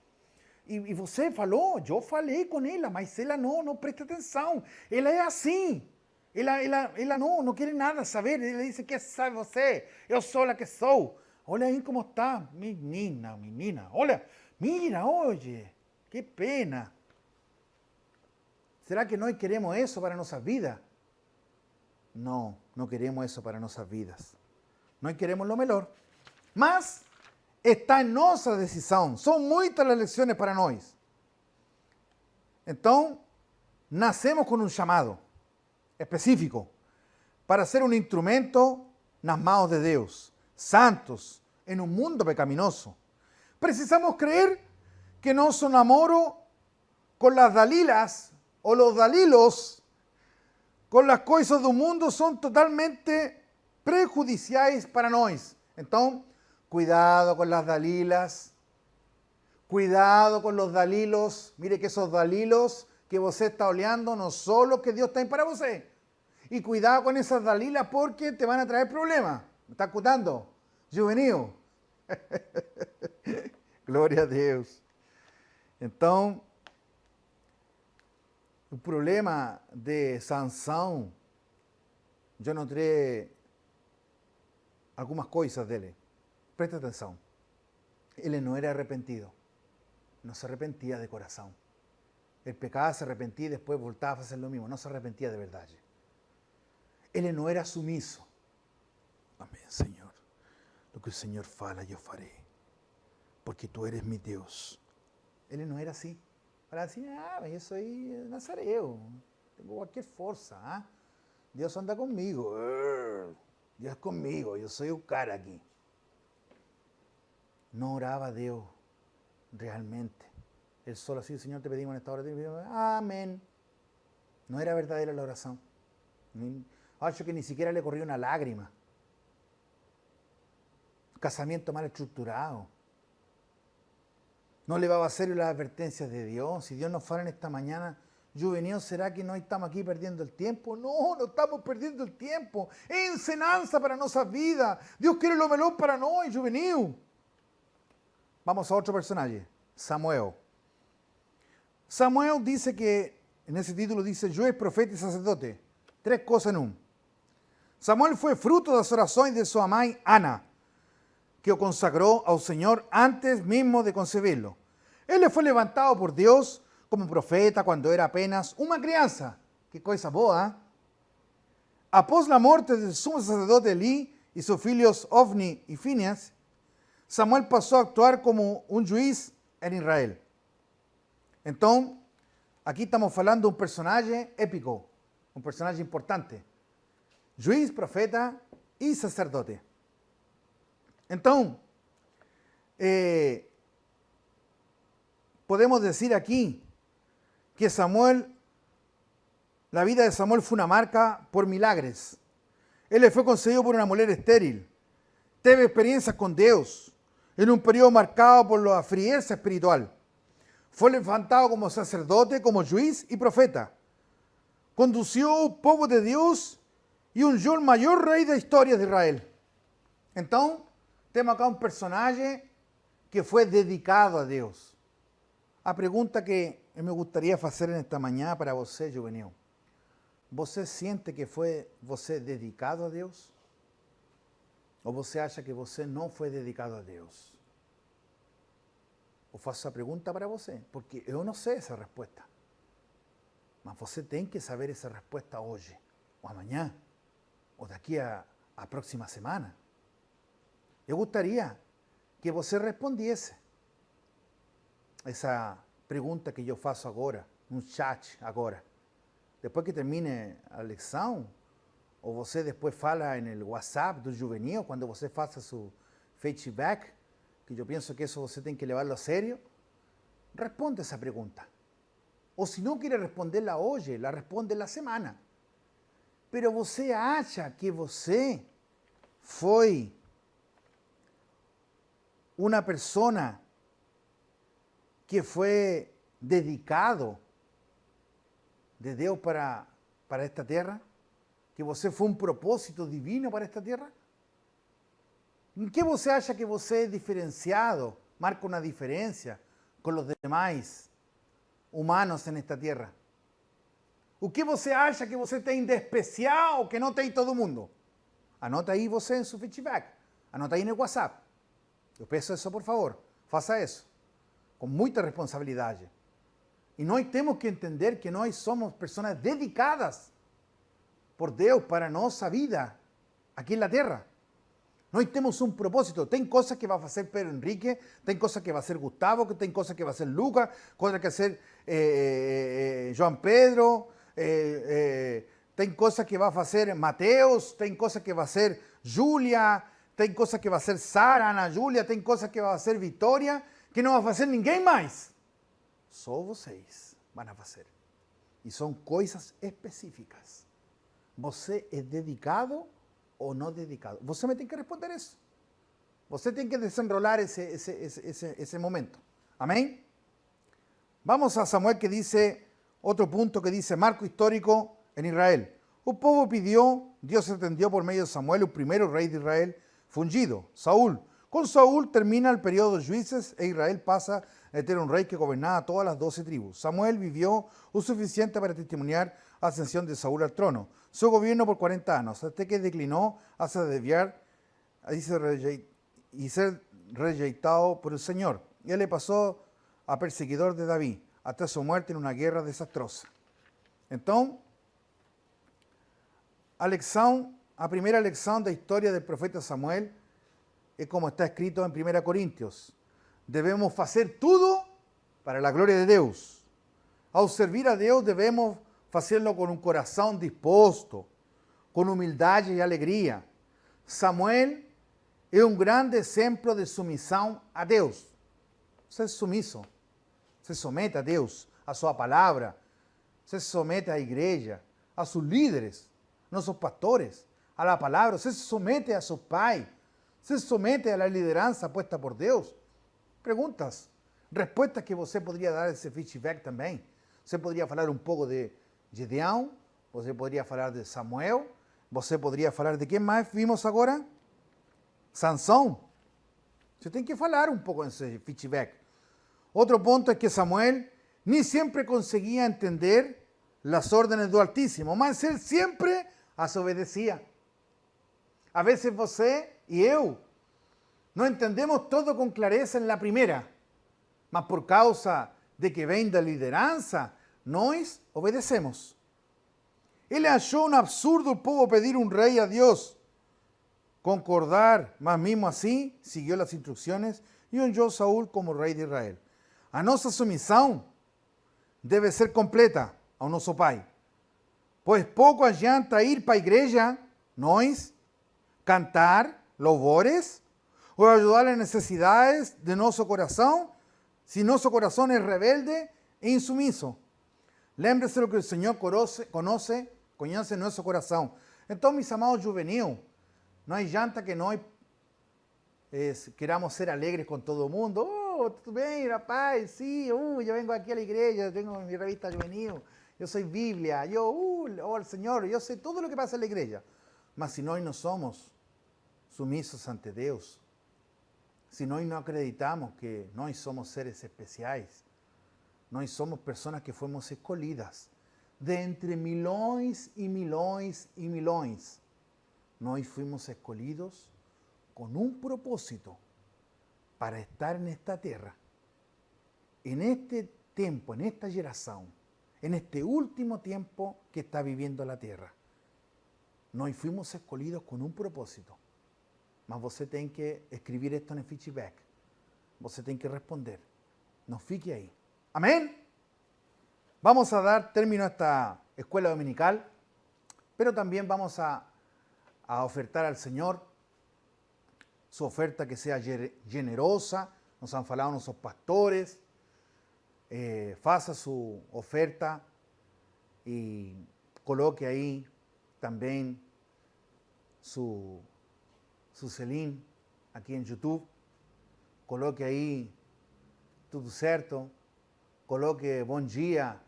E você falou? Eu falei com ela, mas ela não presta atenção. Ela é assim. Ela não quer nada saber. Ela diz, que sabe você? Eu sou a que sou. Olha aí como está. Menina. Olha, mira, oye. Que pena. Será que nós queremos isso para nossa vida? Não queremos isso para nossas vidas. Nós queremos o melhor. Mas está em nossa decisão. São muitas as lições para nós. Então, nascemos com um chamado específico para ser um instrumento nas mãos de Deus, santos, em um mundo pecaminoso. Precisamos crer que nosso namoro com as Dalilas ou os Dalilos, com as coisas do mundo, são totalmente prejudiciais para nós. Então, cuidado con las Dalilas, cuidado con los Dalilos. Mire que esos Dalilos que você está olhando não são los que Deus tem para você. E cuidado com essas Dalilas porque te van a traer problemas. ¿Me está escutando? Juvenil. Glória a Deus. Então, o problema de Sansão, eu notei algumas coisas dele. Presta atenção. Ele não era arrependido. Não se arrepentia de coração. Ele pecava, se arrepentia e depois voltava a fazer o mesmo. Não se arrepentia de verdade. Ele não era sumiso. Amém, Senhor. O que o Senhor fala, eu farei. Porque tu eres meu Deus. Ele não era assim. Falava assim, mas eu sou nazareu. Tenho qualquer força. Dios anda conmigo. Dios es conmigo, yo soy un cara aquí. No oraba a Dios realmente. Él solo así, Señor, te pedimos en esta hora. Amén. No era verdadera la oración. Acho que ni siquiera le corrió una lágrima. Casamiento mal estructurado. No le va a hacer las advertencias de Dios. Si Dios nos fuera en esta mañana, Juvenil, ¿será que no estamos aquí perdiendo el tiempo? No, no estamos perdiendo el tiempo. Es enseñanza para nuestras vidas. Dios quiere lo mejor para nosotros, Juvenil. Vamos a otro personaje, Samuel. Samuel dice que, en ese título dice, yo es profeta y sacerdote. 3 cosas en un. Samuel fue fruto de las oraciones de su amai Ana, que lo consagró al Señor antes mismo de concebirlo. Él le fue levantado por Dios como profeta cuando era apenas una crianza. Qué cosa boa. Após la muerte del sumo sacerdote Elí y sus hijos Ofni y Fineas, Samuel pasó a actuar como un juez en Israel. Entonces, aquí estamos hablando de un personaje épico, un personaje importante. Juez, profeta y sacerdote. Entonces, podemos decir aquí que la vida de Samuel fue una marca por milagros. Él le fue concedido por una mujer estéril. Tuvo experiencias con Dios en un periodo marcado por la frieza espiritual. Fue levantado como sacerdote, como juez y profeta. Condució al pueblo de Dios y ungió el mayor rey de la historia de Israel. Entonces, tenemos acá un personaje que fue dedicado a Dios. A pregunta que me gustaría hacer en esta mañana para você, Juvenil. ¿Você siente que foi você dedicado a Deus? Ou você acha que você não foi dedicado a Deus? Eu faço essa pergunta para você, porque eu não sei essa resposta. Mas você tem que saber essa resposta hoje, ou amanhã, ou daqui a próxima semana. Eu gostaria que você respondesse essa pergunta que eu faço agora, no chat agora. Depois que termine a lição, ou você depois fala no WhatsApp do Juvenil, quando você faça seu feedback, que eu penso que isso você tem que levarlo a sério, responde essa pergunta. Ou se não quer responderla hoje, la responde na semana. Pero você acha que você foi uma pessoa que foi dedicado de Deus para esta terra? Que você foi um propósito divino para esta terra? Em que você acha que você é diferenciado, marca uma diferença com os demais humanos nesta terra? O que você acha que você tem de especial que não tem todo mundo? Anota aí você em seu feedback. Anota aí no WhatsApp. Eu peço isso, por favor. Faça isso. Com muita responsabilidade. E nós temos que entender que nós somos pessoas dedicadas por Deus para a nossa vida aqui na terra. Nós temos um propósito. Tem coisas que vai fazer Pedro Henrique, tem coisas que vai ser Gustavo, tem coisas que vai ser Lucas, coisas que vai ser João Pedro, tem coisas que vai fazer Mateus, tem coisas que vai ser Júlia, tem coisas que vai ser Sara, Ana Júlia, tem coisas que vai ser Vitória, que não vai fazer ninguém mais. Só vocês vão fazer. E são coisas específicas. Você é dedicado ou não dedicado? Você me tem que responder isso. Você tem que desenrolar esse momento. Amém? Vamos a Samuel que dice, otro punto que dice, marco histórico en Israel. Un pueblo pidió, Dios atendió por medio de Samuel, el primero rey de Israel, fungido, Saúl. Con Saúl termina el periodo de jueces e Israel pasa a tener un rey que gobernaba todas las 12 tribus. Samuel vivió lo suficiente para testimoniar la ascensión de Saúl al trono. Su gobierno por 40 años, hasta que declinó hacia desviar y ser rejeitado por el Señor. Y él le pasó a perseguidor de David, hasta su muerte en una guerra desastrosa. Entonces, a primera lección de la historia del profeta Samuel es como está escrito en 1 Corintios. Debemos hacer todo para la gloria de Dios. Al servir a Dios debemos hacerlo con un corazón dispuesto, com humildade e alegria. Samuel é um grande exemplo de submissão a Deus. Você é sumiso, se somete a Deus, a sua palavra, você se somete à igreja, a seus líderes, nossos pastores, a la palavra, você se somete a seu pai, você se somete à liderança puesta por Deus. Perguntas, respostas que você poderia dar esse feedback também. Você poderia falar um pouco de Gideão, você poderia falar de Samuel, você poderia falar de quem mais vimos agora? Sansão. Você tem que falar um pouco nesse feedback. Outro ponto é que Samuel nem sempre conseguia entender as ordens do Altíssimo, mas ele sempre as obedecia. A vezes você e eu não entendemos todo com clareza na primeira, mas por causa de que vem da liderança, nós obedecemos. Ele achou um absurdo o povo pedir um rei a Deus, concordar, mas mesmo assim seguiu as instruções e ungiu Saúl como rei de Israel. A nossa submissão deve ser completa ao nosso Pai, pois pouco adianta ir para a igreja, nós, cantar louvores, ou ajudar as necessidades de nosso coração, se nosso coração é rebelde e insumiso. Lembre-se do que o Senhor conhece nosso coração. Então, meus amados juvenis, não adianta que nós queramos ser alegres com todo mundo. Oh, tudo bem, rapaz? Sim, eu venho aqui à igreja, tenho minha revista juvenil, eu sou Bíblia, oh, Senhor, eu sei tudo o que passa na igreja. Mas se nós não somos sumisos ante Deus, se nós não acreditamos que nós somos seres especiais, nós somos pessoas que fomos escolhidas de entre milhões e milhões e milhões. Nós fuimos escolhidos com um propósito para estar nesta terra, en este tempo, en esta geração, en este último tempo que está viviendo la terra. Nós fuimos escolhidos com um propósito. Mas você tem que escrever esto no feedback. Você tem que responder. Não fique aí. Amém? Vamos a dar término a esta escuela dominical, pero también vamos a ofertar al Señor su oferta que sea generosa. Nos han falado nuestros pastores. Faça su oferta y coloque ahí también su selim aqui em YouTube, coloque aí tudo certo, coloque bom dia,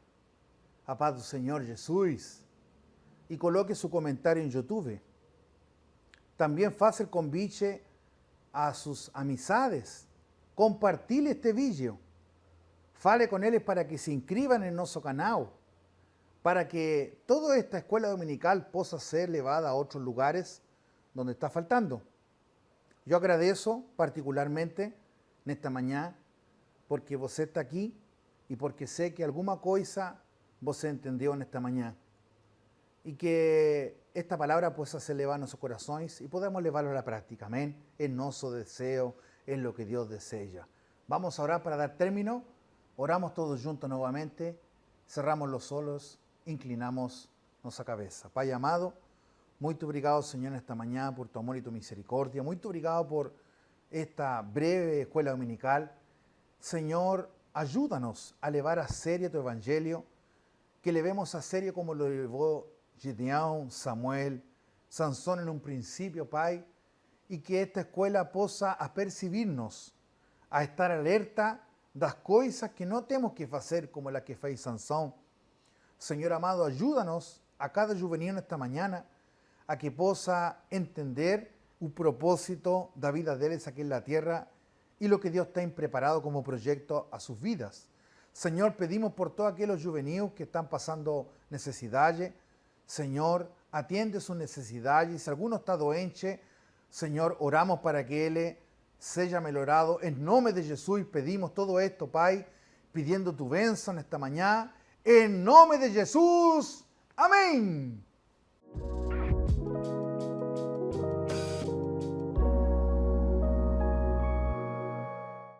a paz do Senhor Jesus, e coloque seu comentário em YouTube. Também faça o convite a suas amizades, compartilhe este vídeo, fale com eles para que se inscrevam em nosso canal, para que toda esta escuela dominical possa ser levada a outros lugares donde está faltando. Eu agradeço particularmente nesta manhã porque você está aqui e porque sei que alguma coisa você entendeu nesta manhã e que esta palavra possa ser levada a nossos corações e podemos levá-la à la prática. Amém? É nosso desejo, é o que Deus deseja. Vamos a orar para dar término. Oramos todos juntos novamente, cerramos los ojos, inclinamos nossa cabeça. Pai amado, muito obrigado, Senhor, nesta manhã por tu amor e tu misericórdia. Muito obrigado por esta breve escuela dominical. Senhor, ayúdanos a levar a sério tu evangelho, que levemos a sério como lo levou Gideão, Samuel, Sansón en un principio, Pai, y que esta escuela possa apercibirnos a estar alerta das coisas que não temos que fazer como la que fez Sansón. Senhor amado, ayúdanos a cada juvenil nesta manhã a que possa entender o propósito da vida deles aqui na terra e o que Deus tem preparado como projeto a suas vidas. Senhor, pedimos por todos aqueles juvenis que estão passando necessidade. Senhor, atiende suas necessidades. Se alguno está doente, Senhor, oramos para que ele seja melhorado. Em nome de Jesus pedimos todo esto, Pai, pidiendo tu bênção nesta manhã. Em nome de Jesus. Amém.